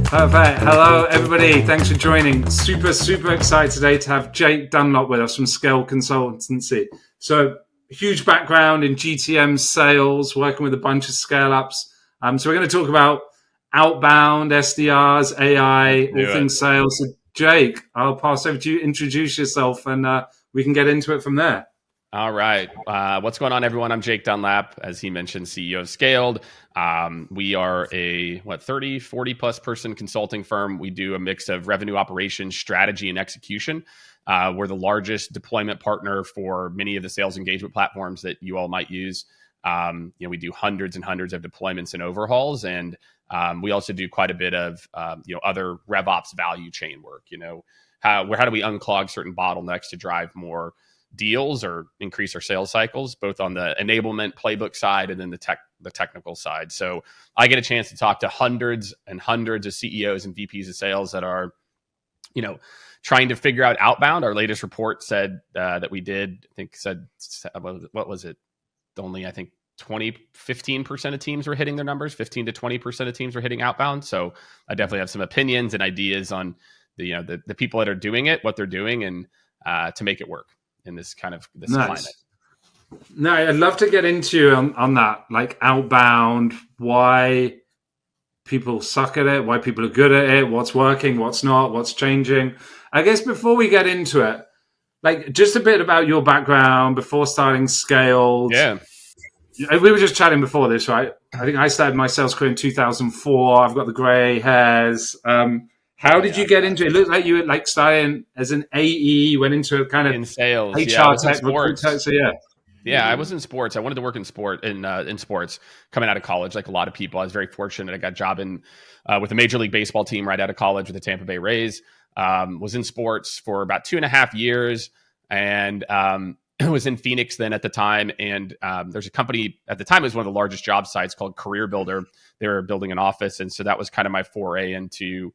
Perfect. Hello, everybody. Thanks for joining. Super excited today to have Jake Dunlap with us from Scale Consultancy. So, huge background in GTM sales, working with a bunch of scale-ups. So, we're going to talk about outbound, SDRs, AI, all things sales. So, Jake, I'll pass over to you. Introduce yourself, and we can get into it from there. All right. What's going on, everyone? I'm Jake Dunlap, as he mentioned, CEO of Scaled. We are a 30, 40 plus person consulting firm. We do a mix of revenue operations, strategy, and execution. We're the largest deployment partner for many of the sales engagement platforms that you all might use. We do hundreds and hundreds of deployments and overhauls, and we also do quite a bit of other RevOps value chain work. How do we unclog certain bottlenecks to drive more deals or increase our sales cycles, both on the enablement playbook side and then the technical side. So I get a chance to talk to hundreds and hundreds of CEOs and VPs of sales that are, trying to figure out outbound. Our latest report said that we did, what was it? Only, 15% of teams were hitting their numbers, 15 to 20% of teams were hitting outbound. So I definitely have some opinions and ideas on the people that are doing it, what they're doing, and to make it work in this nice. Climate. No, I'd love to get into on that, like outbound, why people suck at it, why people are good at it, what's working, what's not, what's changing. I guess before we get into it, like just a bit about your background before starting Scaled. Yeah. We were just chatting before this, right? I think I started my sales career in 2004. I've got the gray hairs. How did you get into it? It looked like you were starting as an AE, went into a kind of in sales, HR tech, recruiter. So I was in sports. I wanted to work in sports coming out of college, like a lot of people. I was very fortunate. I got a job with a Major League Baseball team right out of college with the Tampa Bay Rays. Was in sports for about 2.5 years, and was in Phoenix then at the time. And there's a company at the time, it was one of the largest job sites called Career Builder. They were building an office, and so that was kind of my foray into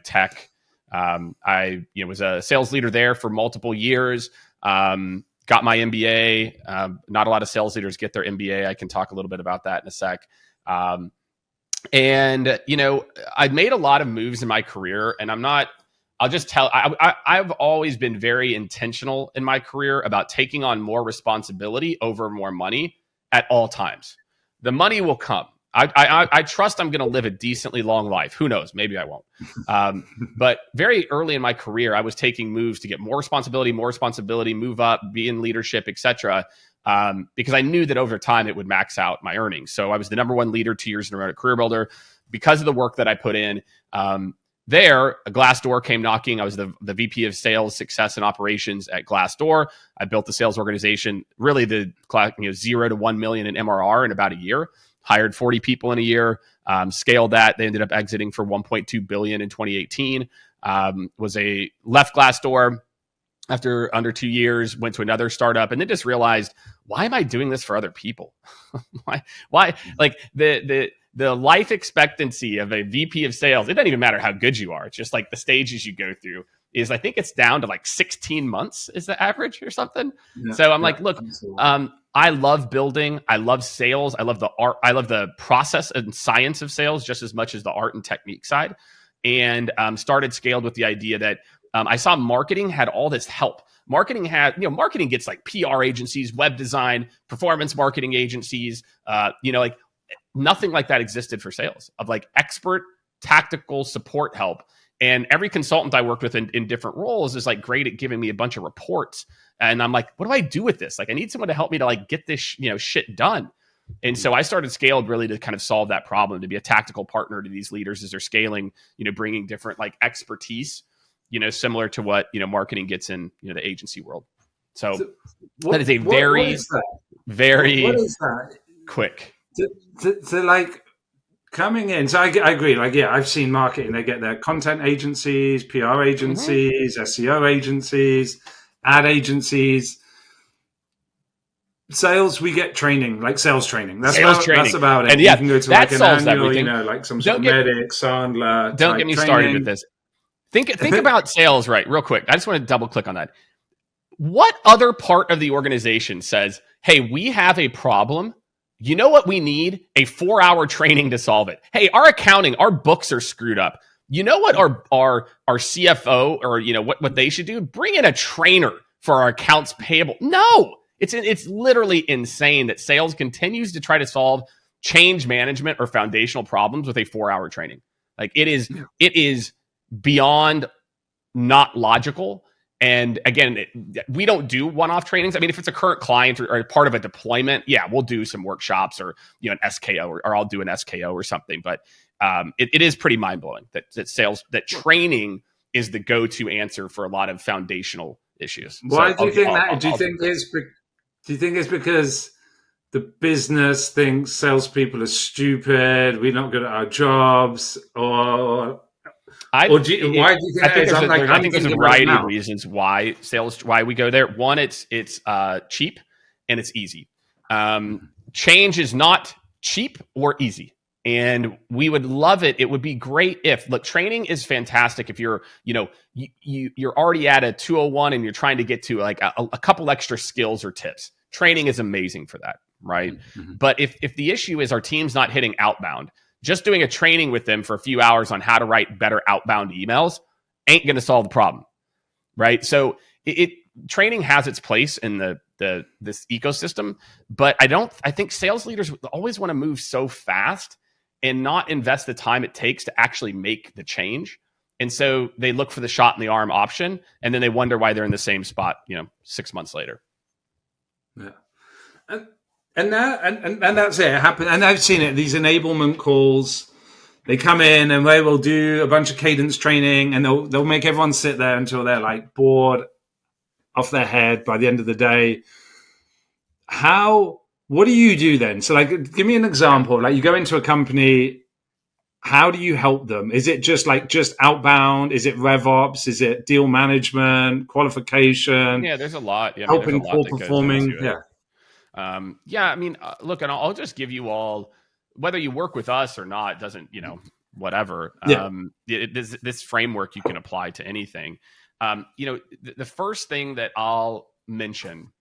tech. I was a sales leader there for multiple years. Got my MBA. Not a lot of sales leaders get their MBA. I can talk a little bit about that in a sec. And I've made a lot of moves in my career, and I've always been very intentional in my career about taking on more responsibility over more money at all times. The money will come. I trust I'm going to live a decently long life. Who knows? Maybe I won't. But very early in my career, I was taking moves to get more responsibility, move up, be in leadership, etc. Because I knew that over time it would max out my earnings. So I was the number one leader 2 years in a row at Career Builder because of the work that I put in. There, a Glassdoor came knocking. I was the VP of Sales, Success, and Operations at Glassdoor. I built the sales organization, really the 0 to 1 million in MRR in about a year. Hired 40 people in a year, scaled that. They ended up exiting for 1.2 billion in 2018. Left Glassdoor after under 2 years, went to another startup, and then just realized, why am I doing this for other people? Why? Like the life expectancy of a VP of sales, it doesn't even matter how good you are. It's just like the stages you go through is, I think it's down to like 16 months is the average or something. Yeah, so I'm like, look, I love building. I love sales. I love the art. I love the process and science of sales just as much as the art and technique side. And started Scaled with the idea that I saw marketing had all this help. Marketing gets like PR agencies, web design, performance marketing agencies, like nothing like that existed for sales of like expert tactical support help. And every consultant I worked with in different roles is like great at giving me a bunch of reports. And I'm like, what do I do with this? Like, I need someone to help me to like get this, shit done. And so I started Scaled really to kind of solve that problem, to be a tactical partner to these leaders as they're scaling, bringing different like expertise, similar to what, marketing gets in, the agency world. So that is a very quick. To like coming in. So I agree. Like, yeah, I've seen marketing. They get their content agencies, PR agencies, SEO agencies, ad agencies. Sales, we get training, like sales training. That's about it. And yeah, you can go to that like an solves annual, everything. Like some sort of medic, Sandler. Don't get me started with this. Think about sales, right? Real quick. I just want to double click on that. What other part of the organization says, hey, we have a problem. You know what we need? A 4-hour training to solve it. Hey, our accounting, our books are screwed up. You know what our CFO or what they should do? Bring in a trainer for our accounts payable. No, it's literally insane that sales continues to try to solve change management or foundational problems with a 4-hour training. Like it is beyond not logical. And again, we don't do one-off trainings. I mean, if it's a current client or part of a deployment, yeah, we'll do some workshops or an SKO or I'll do an SKO or something. But it is pretty mind-blowing that training is the go-to answer for a lot of foundational issues. Why do you think that? Do you think it's because the business thinks salespeople are stupid, we're not good at our jobs, why do you think I think there's a variety of reasons why we go there. One, it's cheap and it's easy. Change is not cheap or easy. And we would love it. It would be great if, look, training is fantastic. If you're already at a 201 and you're trying to get to like a couple extra skills or tips, training is amazing for that, right? Mm-hmm. But if the issue is our team's not hitting outbound, just doing a training with them for a few hours on how to write better outbound emails ain't going to solve the problem, right? So training has its place in this ecosystem, but I think sales leaders always want to move so fast and not invest the time it takes to actually make the change. And so they look for the shot in the arm option, and then they wonder why they're in the same spot, 6 months later. Yeah. And that's it. It happened. And I've seen it, these enablement calls, they come in and they will do a bunch of cadence training and they'll make everyone sit there until they're like bored off their head by the end of the day. What do you do then? So like, give me an example. Like you go into a company, how do you help them? Is it just outbound? Is it RevOps? Is it deal management, qualification? Yeah, there's a lot. Helping poor performing. Yeah. I mean, look, and I'll just give you all, whether you work with us or not, doesn't, whatever. Yeah. This framework you can apply to anything. The first thing that I'll mention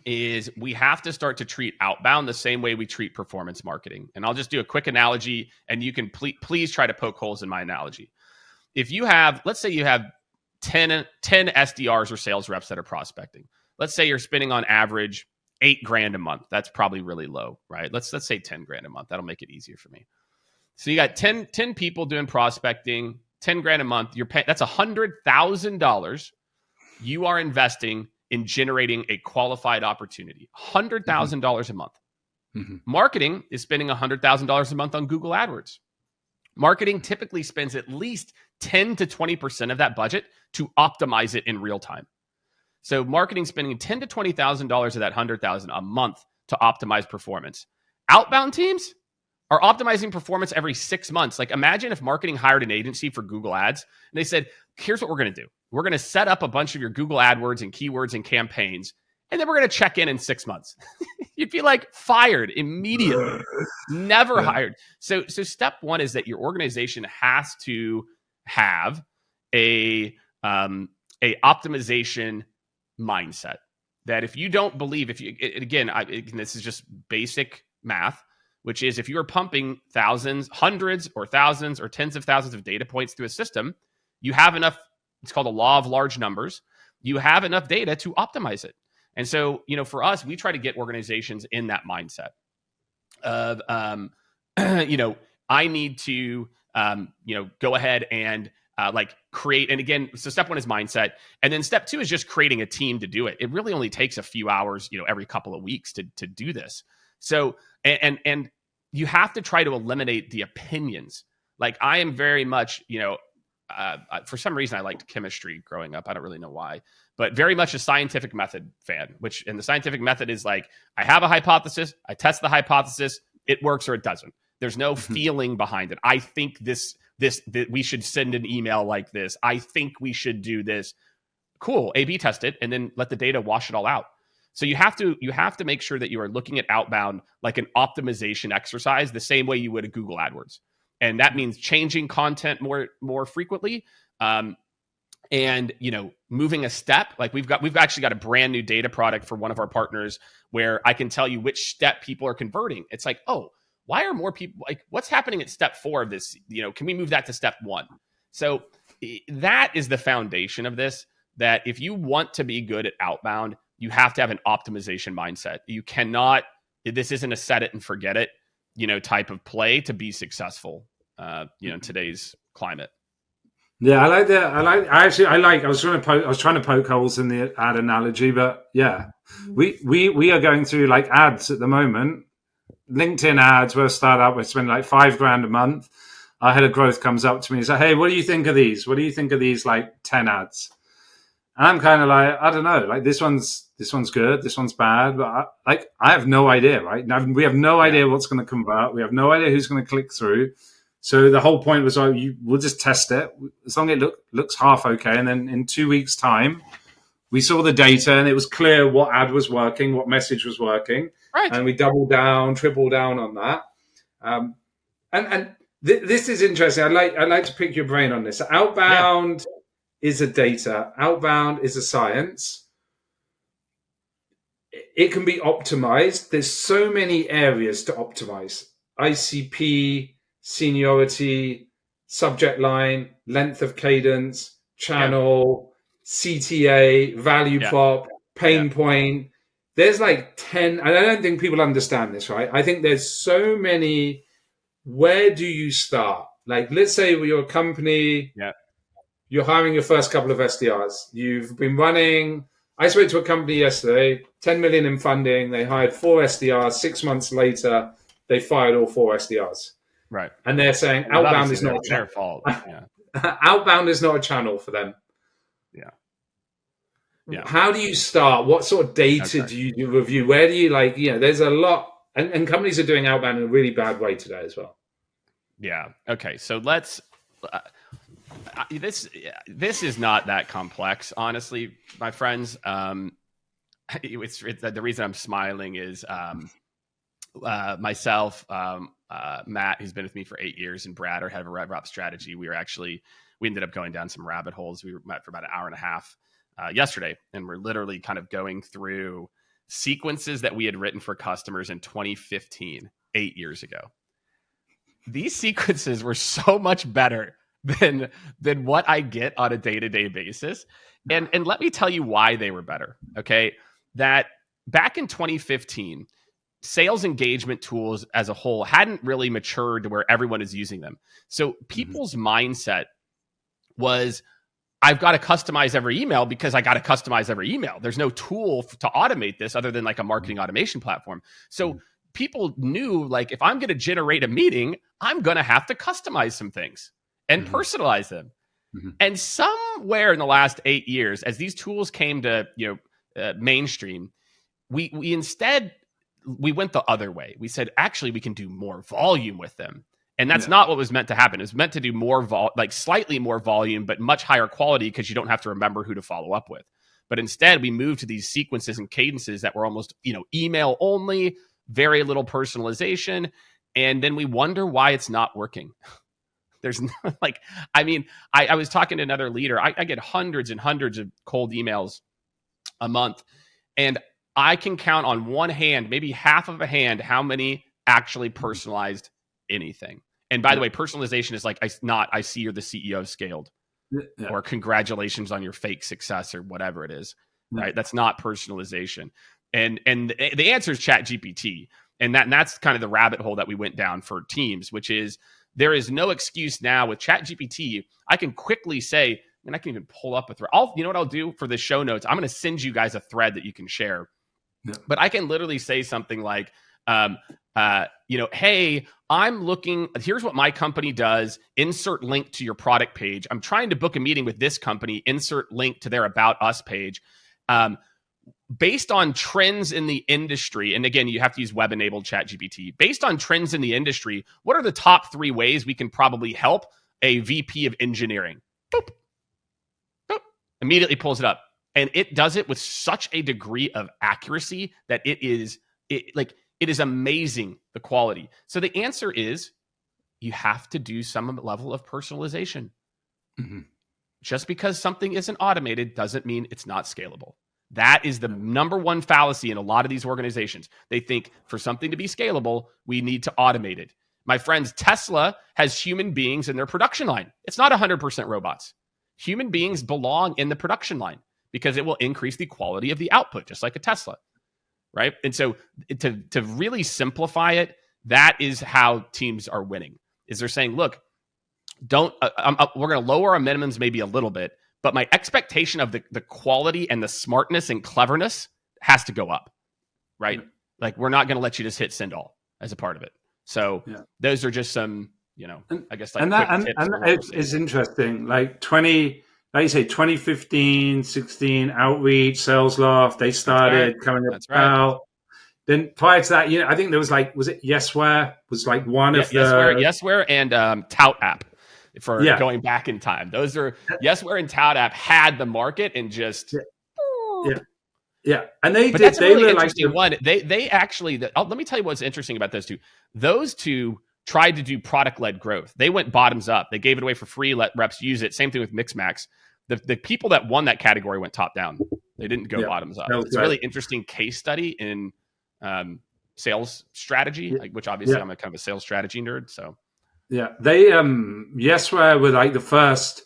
is we have to start to treat outbound the same way we treat performance marketing. And I'll just do a quick analogy, and you can please try to poke holes in my analogy. If you have, let's say you have 10 SDRs or sales reps that are prospecting. Let's say you're spending on average $8,000 a month. That's probably really low, right? Let's say $10,000 a month. That'll make it easier for me. So you got 10 people doing prospecting, $10,000 a month. You're paying, that's $100,000 you are investing in generating a qualified opportunity. $100,000 a month. Mm-hmm. Marketing is spending $100,000 a month on Google AdWords. Marketing typically spends at least 10 to 20% of that budget to optimize it in real time. So marketing spending $10,000 to $20,000 of that $100,000 a month to optimize performance. Outbound teams are optimizing performance every 6 months. Like imagine if marketing hired an agency for Google Ads and they said, here's what we're going to do. We're going to set up a bunch of your Google AdWords and keywords and campaigns, and then we're going to check in 6 months. You'd be like fired immediately, never hired. So step one is that your organization has to have a optimization mindset. That if you don't believe, this is just basic math, which is if you are pumping hundreds or thousands or tens of thousands of data points through a system, you have enough. It's called a law of large numbers. You have enough data to optimize it. And so, for us, we try to get organizations in that mindset of, I need to, go ahead and create. And again, so step one is mindset. And then step two is just creating a team to do it. It really only takes a few hours, every couple of weeks to do this. So, and you have to try to eliminate the opinions. Like I am very much, for some reason I liked chemistry growing up. I don't really know why, but very much a scientific method fan, and the scientific method is like, I have a hypothesis, I test the hypothesis, it works or it doesn't. There's no feeling behind it. I think that we should send an email like this. I think we should do this. Cool. A/B test it and then let the data wash it all out. So you have to make sure that you are looking at outbound like an optimization exercise, the same way you would a Google AdWords. And that means changing content more frequently, and moving a step. Like we've actually got a brand new data product for one of our partners where I can tell you which step people are converting. It's like, oh, why are more people like, what's happening at step 4 of this? Can we move that to step 1? So that is the foundation of this, that if you want to be good at outbound, you have to have an optimization mindset. You cannot, this isn't a set it and forget it, type of play to be successful, in today's climate. Yeah, I like that. I was trying to poke holes in the ad analogy, but yeah, we are going through like ads at the moment. LinkedIn ads, we're a startup, we're spending like $5,000 a month. Our head of growth comes up to me and says, "Hey, what do you think of these? What do you think of these like 10 ads?" And I'm kind of like, I don't know, like this one's good, this one's bad, but I have no idea, right? Now, we have no idea what's going to convert. We have no idea who's going to click through. So the whole point was, we'll just test it as long as it looks half okay. And then in 2 weeks' time, we saw the data and it was clear what ad was working, what message was working, right? And we doubled down, tripled down on that. This is interesting. I'd like to pick your brain on this. Outbound is a data. Outbound is a science. It can be optimized. There's so many areas to optimize. ICP, seniority, subject line, length of cadence, channel, CTA, value prop, pain point. There's like 10, and I don't think people understand this, right? I think there's so many. Where do you start? Like, let's say you're a company, you're hiring your first couple of SDRs. You've been running. I spoke to a company yesterday, 10 million in funding. They hired 4 SDRs. 6 months later, they fired all 4 SDRs. Right. And they're saying outbound is not their fault. Yeah. Outbound is not a channel for them. Yeah. How do you start? What sort of data do you review? Where do you there's a lot, and companies are doing outbound in a really bad way today as well. Yeah. Okay. So let's, this is not that complex, honestly, my friends. It's the reason I'm smiling is, myself, Matt, who's been with me for 8 years, and Brad, our head of RevOps strategy, we ended up going down some rabbit holes. We met for about an hour and a half yesterday, and we're literally kind of going through sequences that we had written for customers in 2015, 8 years ago. These sequences were so much better than what I get on a day-to-day basis. And let me tell you why they were better. Okay. That back in 2015, sales engagement tools as a whole hadn't really matured to where everyone is using them. So people's mindset was, I've got to customize every email because I got to customize every email. There's no tool to automate this other than like a marketing automation platform. So people knew, like, if I'm going to generate a meeting, I'm going to have to customize some things and personalize them. And somewhere in the last 8 years, as these tools came to mainstream, we instead went the other way. We said, actually, we can do more volume with them. And that's not what was meant to happen. It was meant to do more, slightly more volume, but much higher quality because you don't have to remember who to follow up with. But instead, we moved to these sequences and cadences that were almost, email only, very little personalization. And then we wonder why it's not working. There's not, I was talking to another leader. I get hundreds and hundreds of cold emails a month. And I can count on one hand, maybe half of a hand, how many actually personalized anything. And by the way, personalization is like, I see you're the CEO scaled, or congratulations on your fake success, or whatever it is, right? That's not personalization. And the answer is ChatGPT. And that's kind of the rabbit hole that we went down for teams, which is, there is no excuse now with ChatGPT. I can quickly say, and I can even pull up a thread. You know what I'll do for the show notes? I'm going to send you guys a thread that you can share. But I can literally say something like, hey, I'm looking, here's what my company does, insert link to your product page. I'm trying to book a meeting with this company, insert link to their About Us page. Based on trends in the industry, and again, you have to use web-enabled ChatGPT. Based on trends in the industry, what are the top 3 ways we can probably help a VP of engineering? Boop. Boop. Immediately pulls it up. And it does it with such a degree of accuracy that it is amazing, the quality. So the answer is, you have to do some level of personalization. Just because something isn't automated doesn't mean it's not scalable. That is the number one fallacy in a lot of these organizations. They think for something to be scalable, we need to automate it. My friends, Tesla has human beings in their production line. It's not 100% robots. Human beings belong in the production line because it will increase the quality of the output, just like a Tesla, right? And so to really simplify it, that is how teams are winning. Is they're saying, look, we're going to lower our minimums maybe a little bit, but my expectation of the quality and the smartness and cleverness has to go up, right? Yeah. Like, we're not going to let you just hit send all as a part of it. So those are just some, I guess, like, it's interesting. Like 2015, 16, outreach, sales loft, they started coming about. Right. Then prior to that, I think there was was it Yesware was like one of the Yesware and Tout app for going back in time. Those are Yesware and Tout app had the market and just and they that's a really interesting one. They actually let me tell you what's interesting about those two. Those two tried to do product-led growth. They went bottoms up. They gave it away for free, let reps use it. Same thing with Mixmax. The people that won that category went top down. They didn't go bottoms up. It's a really interesting case study in sales strategy, which obviously I'm a kind of a sales strategy nerd. So they Yesware were like the first.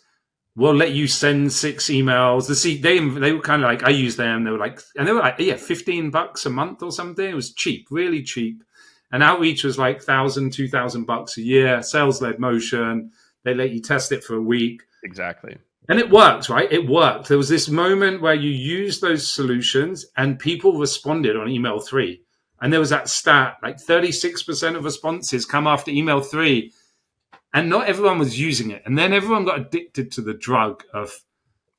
We'll let you send 6 emails. They were kind of like, I used them. They were like $15 a month or something. It was cheap, really cheap. And outreach was like $1,000, $2,000 a year. Sales led motion. They let you test it for a week. Exactly. And it worked, right? It worked. There was this moment where you used those solutions and people responded on email 3. And there was that stat, like 36% of responses come after email 3. And not everyone was using it. And then everyone got addicted to the drug of,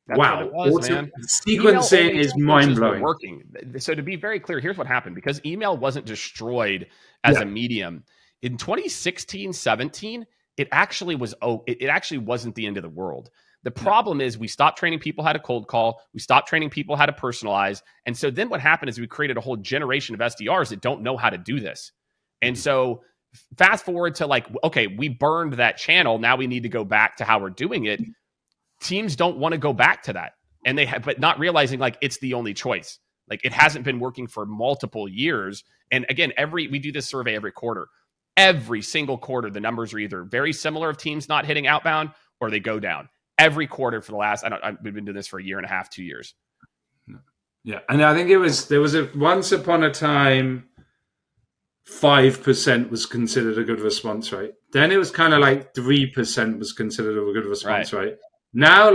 sequencing is mind-blowing. Working. So to be very clear, here's what happened. Because email wasn't destroyed as a medium. In 2016, 17, it actually wasn't the end of the world. The problem is we stopped training people how to cold call. We stopped training people how to personalize. And so then what happened is we created a whole generation of SDRs that don't know how to do this. And so fast forward to okay, we burned that channel. Now we need to go back to how we're doing it. Teams don't want to go back to that. And but not realizing it's the only choice. It hasn't been working for multiple years. And again, we do this survey every quarter. Every single quarter, the numbers are either very similar of teams not hitting outbound or they go down. Every quarter for the last, we've been doing this for a year and a half, 2 years. Yeah. And I think there was once upon a time, 5% was considered a good response rate. Then it was kind of 3% was considered a good response rate. Now,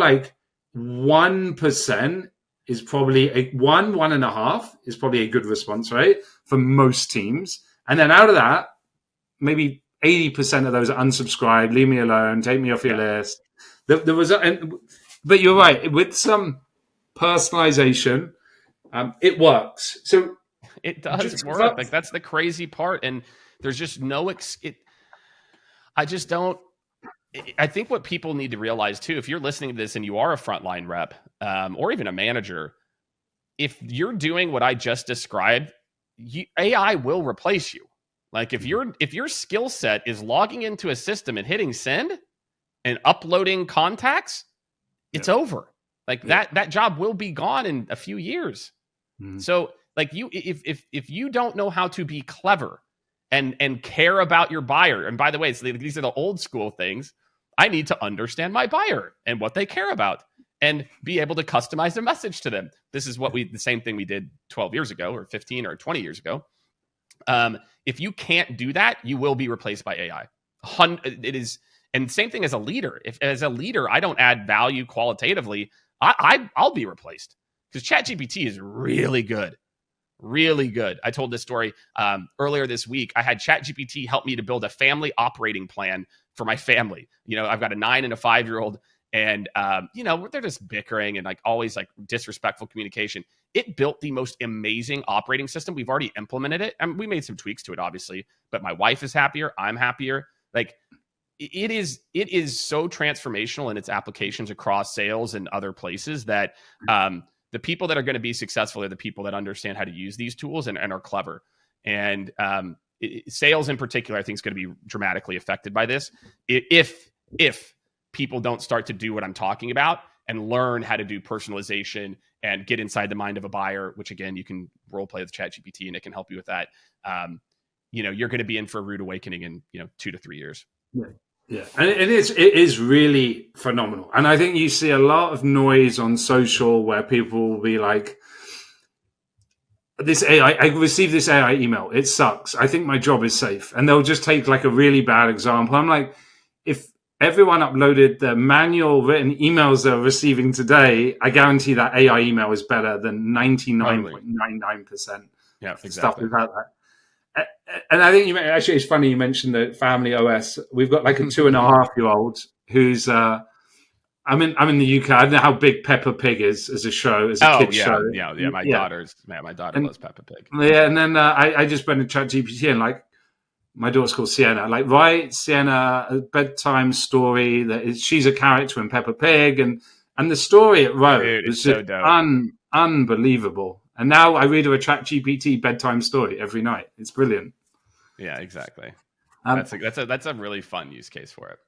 1% is probably 1.5 is probably a good response rate for most teams. And then out of that, maybe 80% of those are unsubscribed, leave me alone, take me off your list. But you're right, with some personalization, it works. So it does work. That's the crazy part. And there's just I think what people need to realize too, if you're listening to this and you are a frontline rep, or even a manager, if you're doing what I just described, AI will replace you. If your skill set is logging into a system and hitting send and uploading contacts, it's over. That job will be gone in a few years. Mm-hmm. So if you don't know how to be clever and care about your buyer, and by the way, these are the old school things. I need to understand my buyer and what they care about and be able to customize a message to them. This is the same thing we did 12 years ago or 15 or 20 years ago. If you can't do that, you will be replaced by AI. It is. And same thing as a leader. If as a leader, I don't add value qualitatively, I'll be replaced because ChatGPT is really good. Really good. I told this story earlier this week. I had ChatGPT help me to build a family operating plan for my family. I've got a 9 and a 5-year-old, and they're just bickering and always disrespectful communication. It built the most amazing operating system. We've already implemented it, and we made some tweaks to it, obviously. But my wife is happier. I'm happier. It is so transformational in its applications across sales and other places that the people that are going to be successful are the people that understand how to use these tools and are clever. And sales in particular, I think, is going to be dramatically affected by this. If people don't start to do what I'm talking about, and learn how to do personalization and get inside the mind of a buyer, which again, you can role play with ChatGPT and it can help you with that. You're going to be in for a rude awakening in 2 to 3 years. Yeah. Yeah, and it is really phenomenal. And I think you see a lot of noise on social where people will be like, this AI, I received this AI email. It sucks. I think my job is safe. And they'll just take like a really bad example. I'm like, if everyone uploaded the manual written emails they're receiving today, I guarantee that AI email is better than 99.99% stuff without that. And I think actually it's funny you mentioned the family OS. We've got like a 2.5-year-old who's I'm in the UK. I don't know how big Peppa Pig is as a show, as a kids show. My daughter loves Peppa Pig. Yeah, and then I just went to ChatGPT and like my daughter's called Sienna. Like, write Sienna a bedtime story she's a character in Peppa Pig, and the story it wrote was just so unbelievable. And now I read her a ChatGPT bedtime story every night. It's brilliant. Yeah, exactly. That's a really fun use case for it.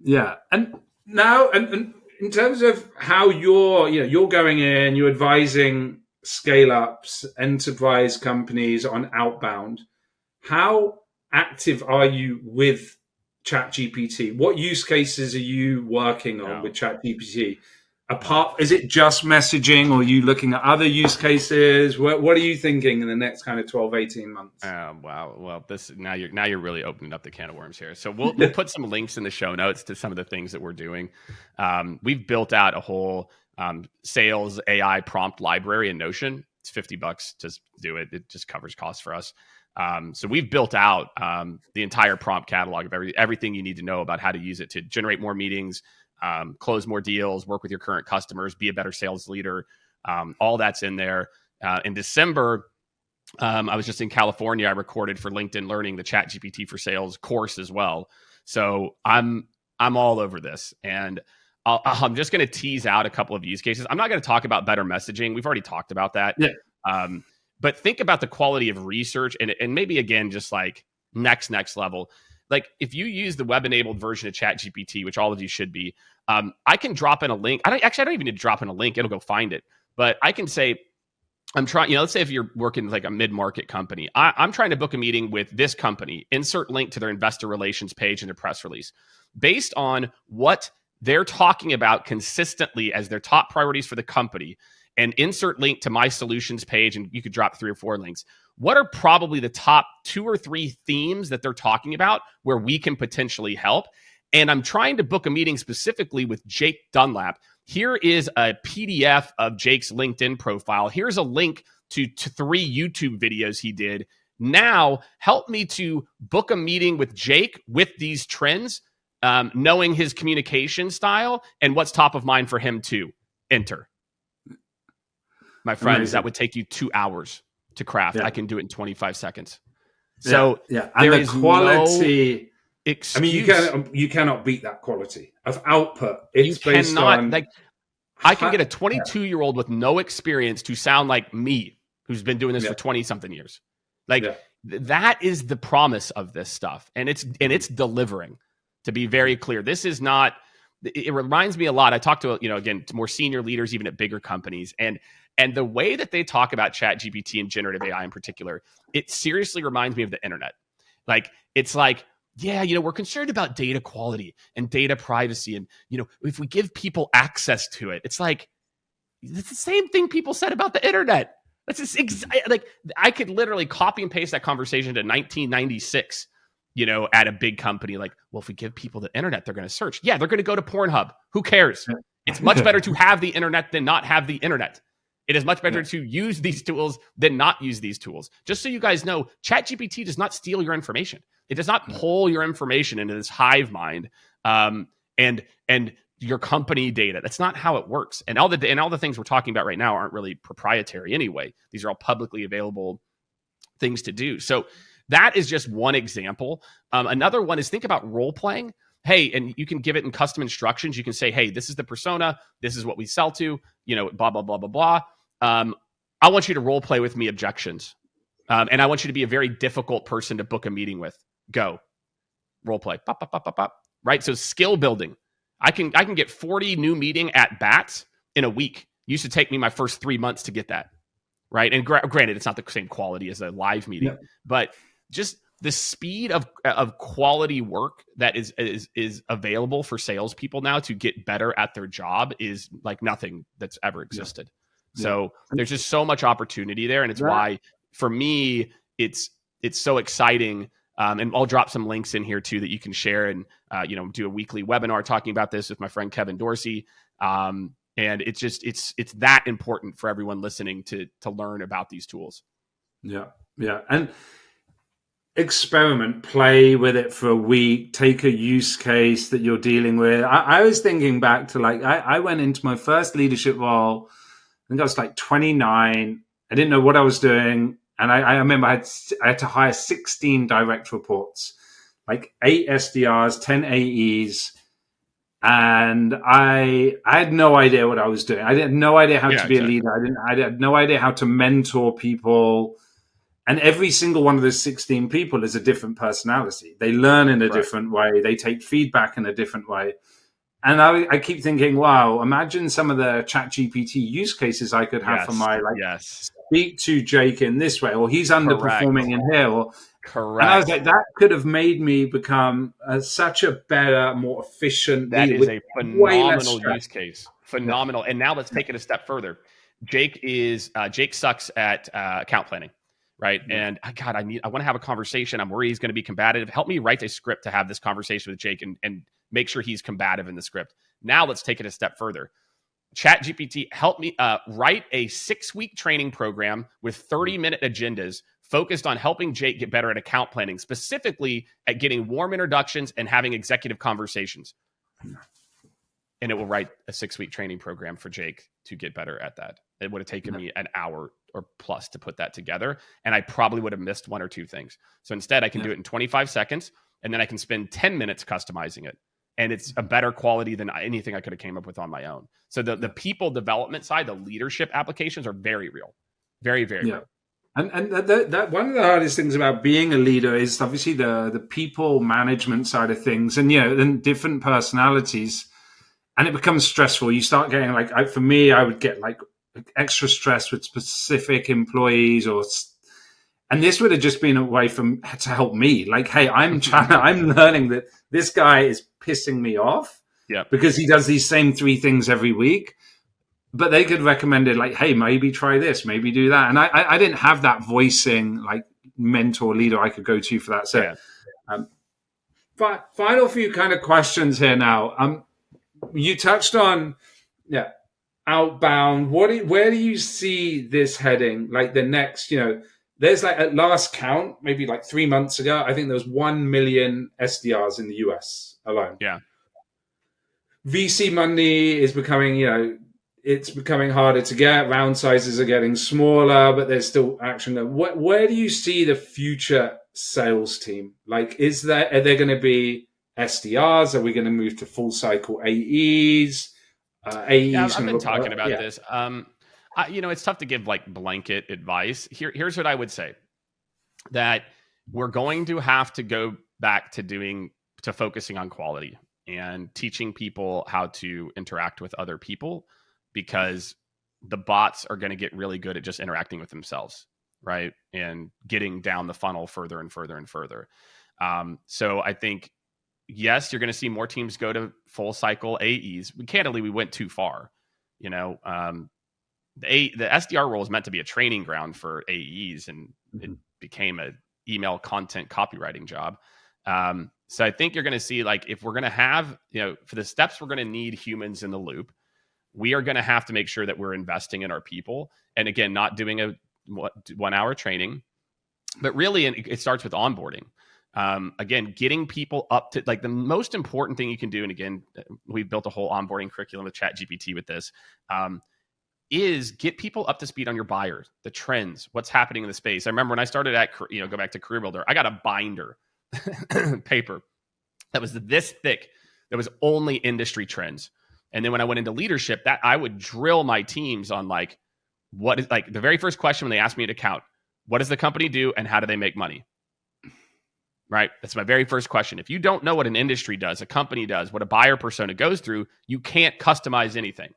Yeah, and now and in terms of how you're going in, you're advising scale ups, enterprise companies on outbound. How active are you with ChatGPT? What use cases are you working on with ChatGPT? Is it just messaging, or are you looking at other use cases? What are you thinking in the next kind of 12, 18 months? Wow. Well, now you're really opening up the can of worms here. So we'll put some links in the show notes to some of the things that we're doing. We've built out a whole sales AI prompt library in Notion. It's $50 to do it. It just covers costs for us. So we've built out the entire prompt catalog of everything you need to know about how to use it to generate more meetings, close more deals, work with your current customers, be a better sales leader. All that's in there. In December, I was just in California. I recorded for LinkedIn Learning the ChatGPT for Sales course as well. So I'm all over this, and I'm just going to tease out a couple of use cases. I'm not going to talk about better messaging. We've already talked about that. Yeah. But think about the quality of research, and maybe again, just like next level. Like if you use the web-enabled version of ChatGPT, which all of you should be, I can drop in a link. I don't even need to drop in a link. It'll go find it. But I can say, I'm trying, let's say if you're working like a mid-market company, I'm trying to book a meeting with this company, insert link to their investor relations page in their press release. Based on what they're talking about consistently as their top priorities for the company, and insert link to my solutions page, and you could drop 3 or 4 links. What are probably the top 2 or 3 themes that they're talking about where we can potentially help? And I'm trying to book a meeting specifically with Jake Dunlap. Here is a PDF of Jake's LinkedIn profile. Here's a link to 3 YouTube videos he did. Now, help me to book a meeting with Jake with these trends, knowing his communication style and what's top of mind for him to enter. My friends, Amazing. That would take you 2 hours to craft. Yeah. I can do it in 25 seconds. So and the quality, I mean, you cannot beat that quality of output. It's based on I can get a 22-year-old with no experience to sound like me, who's been doing this for 20-something years. That is the promise of this stuff, and it's delivering. To be very clear, this is not. It reminds me a lot. I talk to again to more senior leaders, even at bigger companies, and the way that they talk about ChatGPT and generative AI in particular, it seriously reminds me of the internet. It's like, we're concerned about data quality and data privacy, and if we give people access to it, it's like it's the same thing people said about the internet. That's just I could literally copy and paste that conversation to 1996. At a big company, like, well, if we give people the internet, they're going to search. Yeah, they're going to go to Pornhub. Who cares? It's much better to have the internet than not have the internet. It is much better to use these tools than not use these tools. Just so you guys know, ChatGPT does not steal your information. It does not pull your information into this hive mind and your company data. That's not how it works. And all the things we're talking about right now aren't really proprietary anyway. These are all publicly available things to do. So that is just one example. Another one is think about role playing. Hey, and you can give it in custom instructions. You can say, hey, this is the persona. This is what we sell to, blah, blah, blah, blah, blah. I want you to role play with me objections. And I want you to be a very difficult person to book a meeting with. Go. Role play. Pop, pop, pop, pop, pop. Right? So skill building. I can get 40 new meeting at bats in a week. It used to take me my first 3 months to get that. Right. And granted, it's not the same quality as a live meeting, but just the speed of quality work that is available for salespeople now to get better at their job is like nothing that's ever existed. So there's just so much opportunity there. And it's why, for me, it's so exciting. And I'll drop some links in here too that you can share and, do a weekly webinar talking about this with my friend Kevin Dorsey. And it's just, it's that important for everyone listening to learn about these tools. Yeah. Yeah. And experiment, play with it for a week, take a use case that you're dealing with. I was thinking back to I went into my first leadership role. I think I was like 29. I didn't know what I was doing. And I remember I had to hire 16 direct reports, like 8 SDRs, 10 AEs. And I had no idea what I was doing. I had no idea how to be a leader. I had no idea how to mentor people. And every single one of those 16 people is a different personality. They learn in a different way. They take feedback in a different way. And I keep thinking, wow, imagine some of the ChatGPT use cases I could have for my speak to Jake in this way, or he's underperforming in here, or correct. And I was like, that could have made me become such a better, more efficient. That is a phenomenal use case. Phenomenal. And now let's take it a step further. Jake sucks at account planning. Right. And God, I want to have a conversation. I'm worried he's going to be combative. Help me write a script to have this conversation with Jake and make sure he's combative in the script. Now let's take it a step further. ChatGPT, help me write a 6-week training program with 30-minute agendas focused on helping Jake get better at account planning, specifically at getting warm introductions and having executive conversations. And it will write a 6-week training program for Jake to get better at that. It would have taken me an hour or plus to put that together. And I probably would have missed 1 or 2 things. So instead I can do it in 25 seconds and then I can spend 10 minutes customizing it. And it's a better quality than anything I could have came up with on my own. So the people development side, the leadership applications are very real. Very, very real. And that one of the hardest things about being a leader is obviously the people management side of things, and then different personalities, and it becomes stressful. You start getting for me, I would get extra stress with specific employees, and this would have just been a way to help me. Hey, I'm learning that this guy is pissing me off because he does these same 3 things every week. But they could recommend it hey, maybe try this, maybe do that. And I didn't have that voicing mentor leader I could go to for that. So final few kind of questions here now. You touched on outbound. Where do you see this heading? The next, there's at last count, maybe 3 months ago, I think there was 1 million SDRs in the US alone. Yeah. VC money is becoming, it's becoming harder to get. Round sizes are getting smaller, but there's still action there. Where do you see the future sales team? Are there going to be SDRs? Are we going to move to full cycle AEs? AEs. I've been talking about this. It's tough to give blanket advice. Here's what I would say: that we're going to have to go back to focusing on quality and teaching people how to interact with other people, because the bots are going to get really good at just interacting with themselves, right? And getting down the funnel further and further and further. So I think, yes, you're going to see more teams go to full cycle AEs. Candidly, we went too far. The SDR role is meant to be a training ground for AEs, and it became an email content copywriting job. So I think you're going to see, if we're going to have, for the steps, we're going to need humans in the loop. We are going to have to make sure that we're investing in our people. And again, not doing a 1 hour training, but really it starts with onboarding. Again, getting people up to the most important thing you can do. And again, we've built a whole onboarding curriculum with ChatGPT with this, is get people up to speed on your buyers, the trends, what's happening in the space. I remember when I started at, go back to Career Builder, I got a binder paper that was this thick, that was only industry trends. And then when I went into leadership, that I would drill my teams on what is the very first question when they asked me to count, what does the company do and how do they make money? right? That's my very first question. If you don't know what an industry does, a company does, what a buyer persona goes through, you can't customize anything.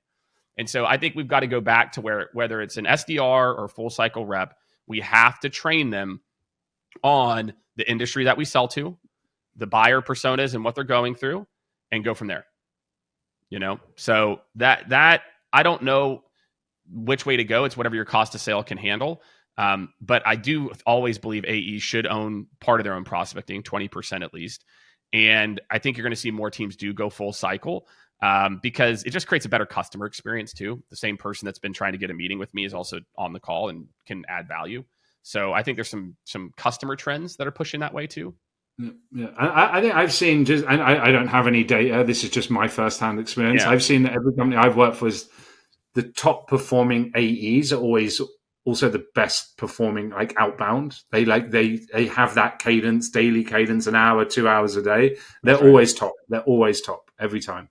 And so I think we've got to go back to where, whether it's an SDR or full cycle rep, we have to train them on the industry that we sell to, the buyer personas and what they're going through, and go from there. So that I don't know which way to go. It's whatever your cost of sale can handle. But I do always believe AE should own part of their own prospecting, 20% at least. And I think you're going to see more teams do go full cycle, because it just creates a better customer experience too. The same person that's been trying to get a meeting with me is also on the call and can add value. So I think there's some customer trends that are pushing that way too. Yeah, I think I've seen just, and I don't have any data. This is just my firsthand experience. Yeah. I've seen that every company I've worked for is the top performing AEs are always also the best performing, like outbound. They have that cadence, daily cadence, an hour, 2 hours a day. They're always top. They're always top every time.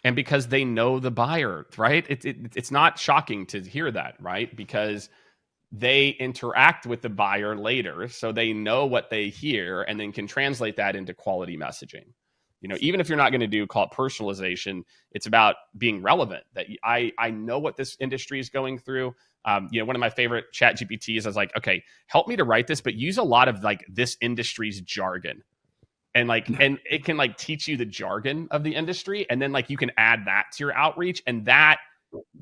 And because they know the buyer, right? It's not shocking to hear that, right? Because they interact with the buyer later, so they know what they hear and then can translate that into quality messaging. Even if you're not going to do, call it personalization, it's about being relevant, that I know what this industry is going through. One of my favorite chat GPTs, I was like, okay, help me to write this, but use a lot of like this industry's jargon. And and it can like teach you the jargon of the industry. And then like you can add that to your outreach, and that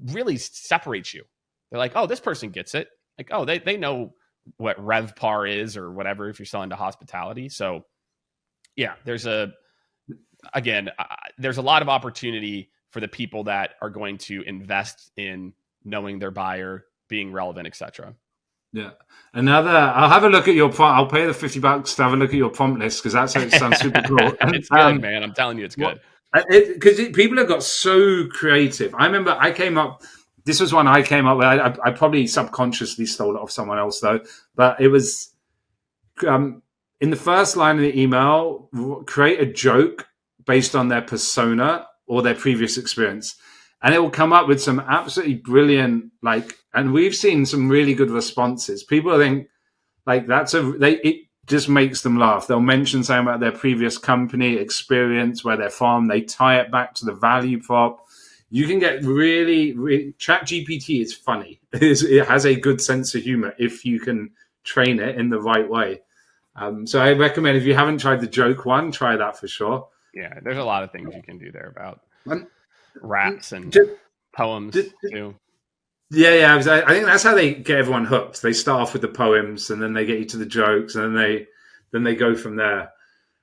really separates you. They're like, oh, this person gets it. Like, oh, they know what RevPAR is or whatever if you're selling to hospitality. So yeah, there's a lot of opportunity for the people that are going to invest in knowing their buyer, being relevant, etc. Yeah. I'll have a look at your prompt. I'll pay the $50 to have a look at your prompt list, because it sounds super cool. It's good, man. I'm telling you, it's good. Because people have got so creative. I remember this was one I came up with. I probably subconsciously stole it off someone else though, but it was in the first line of the email, create a joke based on their persona or their previous experience. And it will come up with some absolutely brilliant, and we've seen some really good responses. People think it just makes them laugh. They'll mention something about their previous company experience, where they're from. They tie it back to the value prop. You can get really Chat GPT is funny. It has a good sense of humor if you can train it in the right way. So I recommend, if you haven't tried the joke one, try that for sure. Yeah, there's a lot of things you can do there about raps and poems too. Yeah. I think that's how they get everyone hooked. They start off with the poems, and then they get you to the jokes, and then they go from there.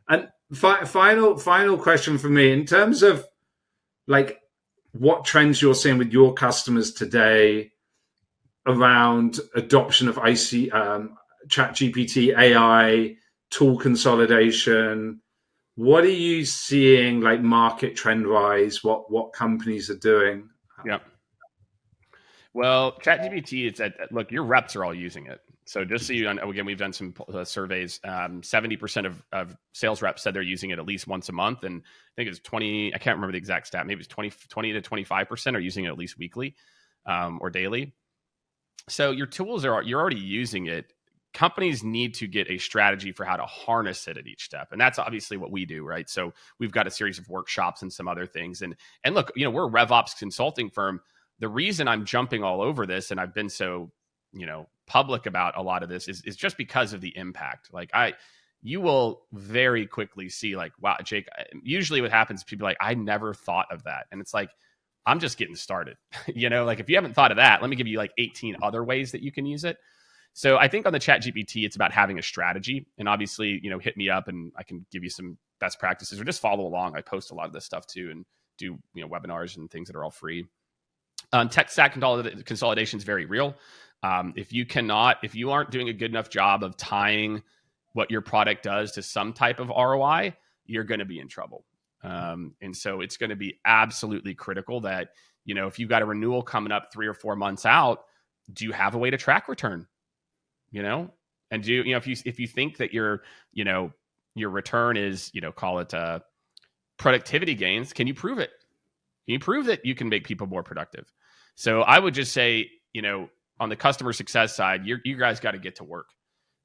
And final question for me, in terms of what trends you're seeing with your customers today around adoption of Chat GPT, AI, tool consolidation. What are you seeing market trend wise? What companies are doing? Yeah. Well, ChatGPT, look, your reps are all using it. So just so you know, again, we've done some surveys. 70% of sales reps said they're using it at least once a month. And I think it's 20, I can't remember the exact stat. Maybe it's 20 to 25% are using it at least weekly or daily. So your tools you're already using it. Companies need to get a strategy for how to harness it at each step. And that's obviously what we do, right? So we've got a series of workshops and some other things. And look, we're a RevOps consulting firm. The reason I'm jumping all over this, and I've been so, public about a lot of this, is just because of the impact. You will very quickly see wow, Jake, usually what happens, people are like, I never thought of that. And it's like, I'm just getting started. If you haven't thought of that, let me give you 18 other ways that you can use it. So I think on the Chat GPT, it's about having a strategy, and obviously, hit me up and I can give you some best practices, or just follow along. I post a lot of this stuff too, and do, webinars and things that are all free. Tech stack consolidation is very real. If you aren't doing a good enough job of tying what your product does to some type of ROI, you're going to be in trouble. And so it's going to be absolutely critical that, if you've got a renewal coming up 3 or 4 months out, do you have a way to track return? And if you think that your return is, call it productivity gains, can you prove it? Can you prove that you can make people more productive? So I would just say, on the customer success side, you guys got to get to work.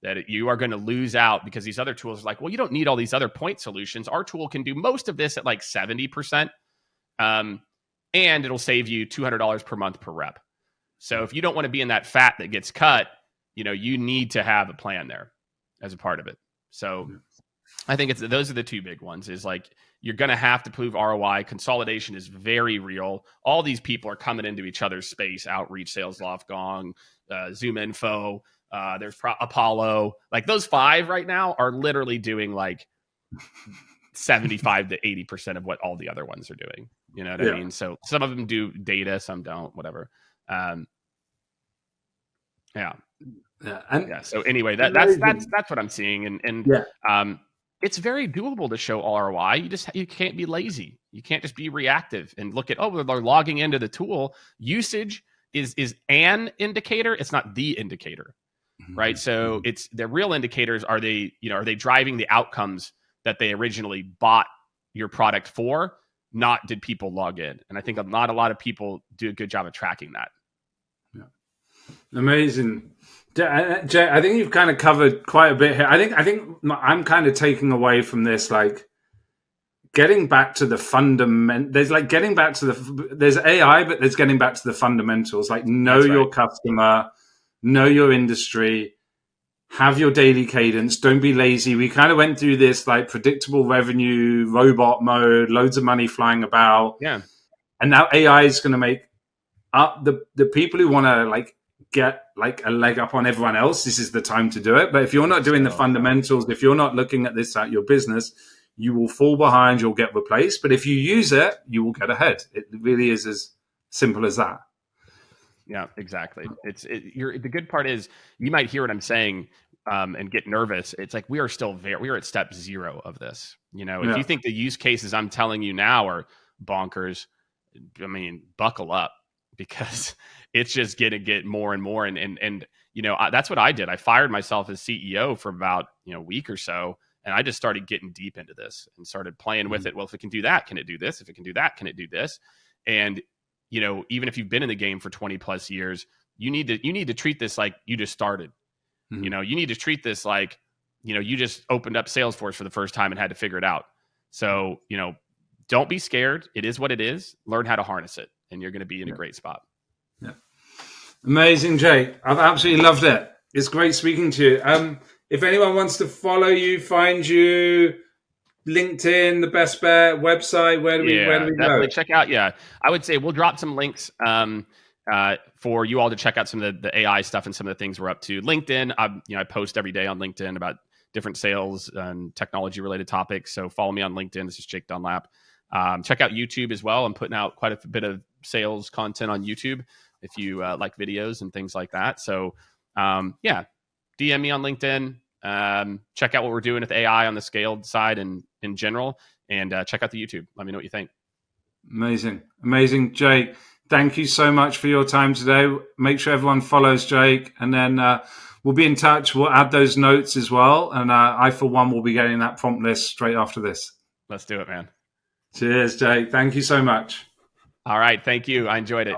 that you are going to lose out because these other tools are like, well, you don't need all these other point solutions. Our tool can do most of this at like 70%. And it'll save you $200 per month per rep. So if you don't want to be in that fat that gets cut, you need to have a plan there as a part of it. So I think those are the two big ones, is like, you're going to have to prove ROI. Consolidation is very real. All these people are coming into each other's space: Outreach, Sales Loft, Gong, Zoom Info. There's Apollo. Like, those 5 right now are literally doing like 75 to 80% of what all the other ones are doing. You know what I mean? So some of them do data, some don't, whatever. So anyway, that's what I'm seeing. And it's very doable to show ROI. You can't be lazy. You can't just be reactive and look at, they're logging into the tool. Usage is an indicator. It's not the indicator, right? So it's the real indicators. Are they driving the outcomes that they originally bought your product for? Not did people log in? And I think not a lot of people do a good job of tracking that. Yeah. Amazing. Jay, I think you've kind of covered quite a bit here. I think I'm kind of taking away from this, like, getting back to the fundament. There's like getting back to there's AI, but there's getting back to the fundamentals. Like, know your customer, know your industry, have your daily cadence. Don't be lazy. We kind of went through this like predictable revenue, robot mode, loads of money flying about. Yeah. And now AI is going to make up the people who want to like get like a leg up on everyone else. This is the time to do it. But if you're not doing the fundamentals, if you're not looking at this at your business, you will fall behind. You'll get replaced. But if you use it, you will get ahead. It really is as simple as that. Yeah, exactly. The good part is you might hear what I'm saying and get nervous. It's like we are at step 0 of this. If you think the use cases I'm telling you now are bonkers, I mean, buckle up, because it's just going to get more and more. And that's what I did. I fired myself as CEO for about a week or so, and I just started getting deep into this and started playing with it. Well, if it can do that, can it do this? If it can do that, can it do this? And even if you've been in the game for 20 plus years, you need to treat this like you just started. You need to treat this like, you just opened up Salesforce for the first time and had to figure it out. So, don't be scared. It is what it is. Learn how to harness it, and you're going to be in a great spot. Yeah. Amazing, Jake. I've absolutely loved it. It's great speaking to you. If anyone wants to follow you, find you, LinkedIn, the best bet, website, where do we definitely go? Check out. Yeah, I would say we'll drop some links for you all to check out some of the AI stuff and some of the things we're up to. LinkedIn, I post every day on LinkedIn about different sales and technology related topics. So follow me on LinkedIn. This is Jake Dunlap. Check out YouTube as well. I'm putting out quite a bit of sales content on YouTube if you like videos and things like that. So DM me on LinkedIn. Check out what we're doing with AI on the scaled side and in general, and check out the YouTube. Let me know what you think. Amazing, Jake. Thank you so much for your time today. Make sure everyone follows Jake, and then we'll be in touch. We'll add those notes as well, and I, for one, will be getting that prompt list straight after this. Let's do it, man. Cheers, Jake. Thank you so much. All right. Thank you. I enjoyed it.